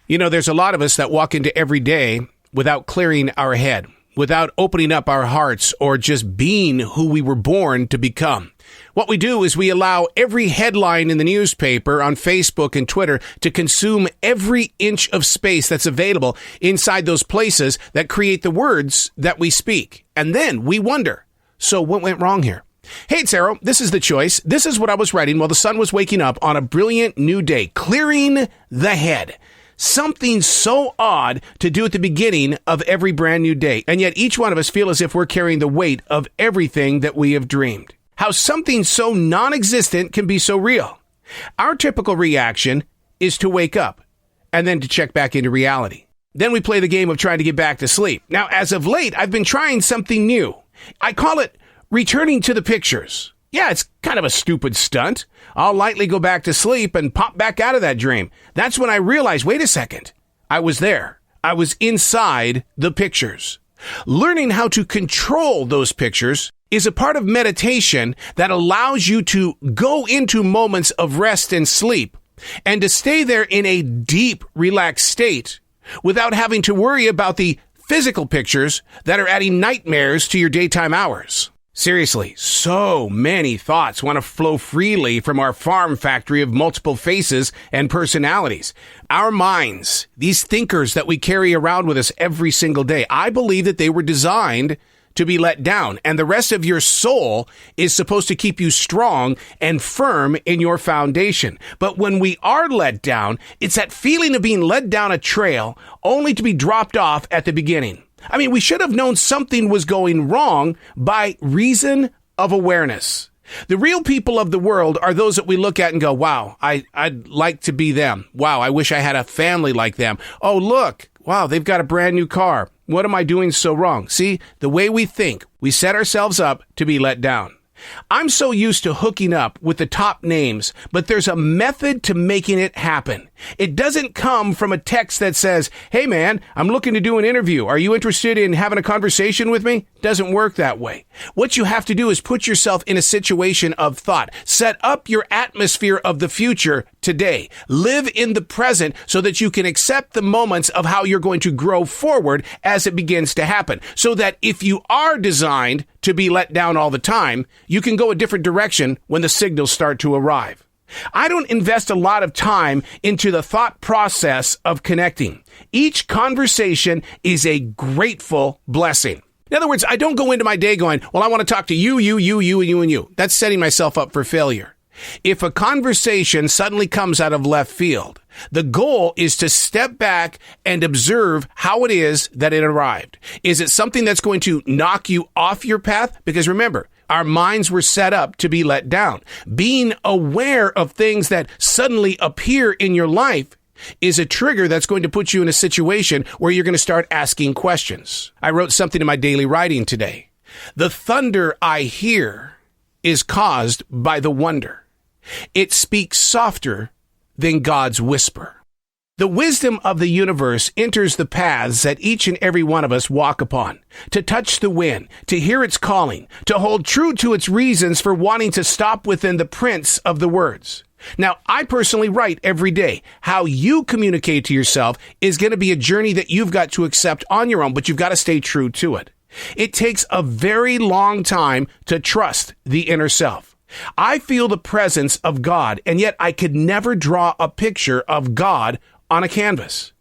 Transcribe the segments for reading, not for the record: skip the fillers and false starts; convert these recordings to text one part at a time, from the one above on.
You know, there's a lot of us that walk into every day without clearing our head, without opening up our hearts or just being who we were born to become. What we do is we allow every headline in the newspaper, on Facebook and Twitter to consume every inch of space that's available inside those places that create the words that we speak. And then we wonder, so what went wrong here? Hey, it's Arrow. This is The Choice. This is what I was writing while the sun was waking up on a brilliant new day, clearing the head. Something so odd to do at the beginning of every brand new day, and yet each one of us feel as if we're carrying the weight of everything that we have dreamed. How something so non-existent can be so real. Our typical reaction is to wake up and then to check back into reality. Then we play the game of trying to get back to sleep. Now, as of late, I've been trying something new. I call it returning to the pictures. Yeah, it's kind of a stupid stunt. I'll lightly go back to sleep and pop back out of that dream. That's when I realized, wait a second, I was there. I was inside the pictures. Learning how to control those pictures is a part of meditation that allows you to go into moments of rest and sleep and to stay there in a deep, relaxed state without having to worry about the physical pictures that are adding nightmares to your daytime hours. Seriously, so many thoughts want to flow freely from our farm factory of multiple faces and personalities. Our minds, these thinkers that we carry around with us every single day, I believe that they were designed to be let down, and the rest of your soul is supposed to keep you strong and firm in your foundation. But when we are let down, it's that feeling of being led down a trail only to be dropped off at the beginning. I mean, we should have known something was going wrong by reason of awareness. The real people of the world are those that we look at and go, wow, I'd like to be them. Wow, I wish I had a family like them. Oh, look, wow, they've got a brand new car. What am I doing so wrong? See, the way we think, we set ourselves up to be let down. I'm so used to hooking up with the top names, but there's a method to making it happen. It doesn't come from a text that says, hey man, I'm looking to do an interview. Are you interested in having a conversation with me? Doesn't work that way. What you have to do is put yourself in a situation of thought. Set up your atmosphere of the future today. Live in the present so that you can accept the moments of how you're going to grow forward as it begins to happen. So that if you are designed to be let down all the time, you can go a different direction when the signals start to arrive. I don't invest a lot of time into the thought process of connecting. Each conversation is a grateful blessing. In other words, I don't go into my day going, well, I want to talk to you, and you. That's setting myself up for failure. If a conversation suddenly comes out of left field, the goal is to step back and observe how it is that it arrived. Is it something that's going to knock you off your path? Because remember, our minds were set up to be let down. Being aware of things that suddenly appear in your life is a trigger that's going to put you in a situation where you're going to start asking questions. I wrote something in my daily writing today. The thunder I hear is caused by the wonder. It speaks softer than God's whisper. The wisdom of the universe enters the paths that each and every one of us walk upon, to touch the wind, to hear its calling, to hold true to its reasons for wanting to stop within the prints of the words. Now, I personally write every day. How you communicate to yourself is going to be a journey that you've got to accept on your own, but you've got to stay true to it. It takes a very long time to trust the inner self. I feel the presence of God, and yet I could never draw a picture of God on a canvas.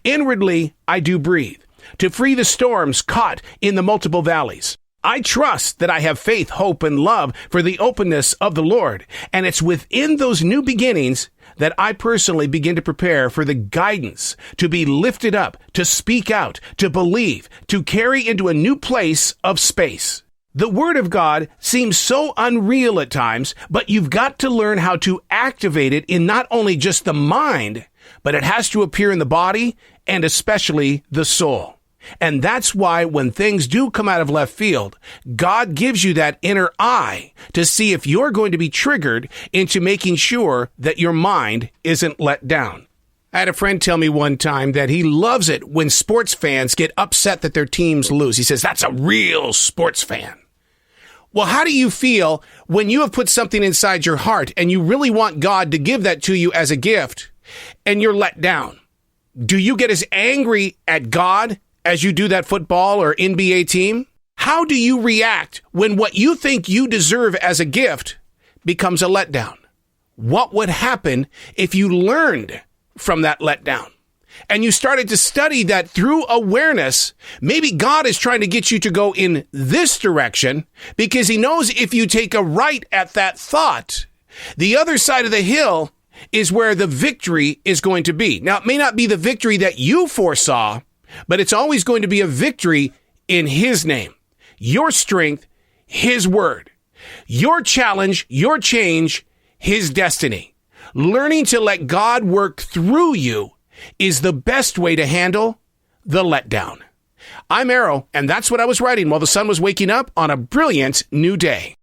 Inwardly, I do breathe to free the storms caught in the multiple valleys. I trust that I have faith, hope, and love for the openness of the Lord. And it's within those new beginnings that I personally begin to prepare for the guidance to be lifted up, to speak out, to believe, to carry into a new place of space. The Word of God seems so unreal at times, but you've got to learn how to activate it in not only just the mind, but it has to appear in the body and especially the soul. And that's why when things do come out of left field, God gives you that inner eye to see if you're going to be triggered into making sure that your mind isn't let down. I had a friend tell me one time that he loves it when sports fans get upset that their teams lose. He says, that's a real sports fan. Well, how do you feel when you have put something inside your heart and you really want God to give that to you as a gift and you're let down? Do you get as angry at God as you do that football or NBA team? How do you react when what you think you deserve as a gift becomes a letdown? What would happen if you learned from that letdown and you started to study that through awareness? Maybe God is trying to get you to go in this direction because he knows if you take a right at that thought, the other side of the hill is where the victory is going to be. Now, it may not be the victory that you foresaw, but it's always going to be a victory in his name. Your strength, his word. Your challenge, your change, his destiny. Learning to let God work through you is the best way to handle the letdown. I'm Arrow, and that's what I was writing while the sun was waking up on a brilliant new day.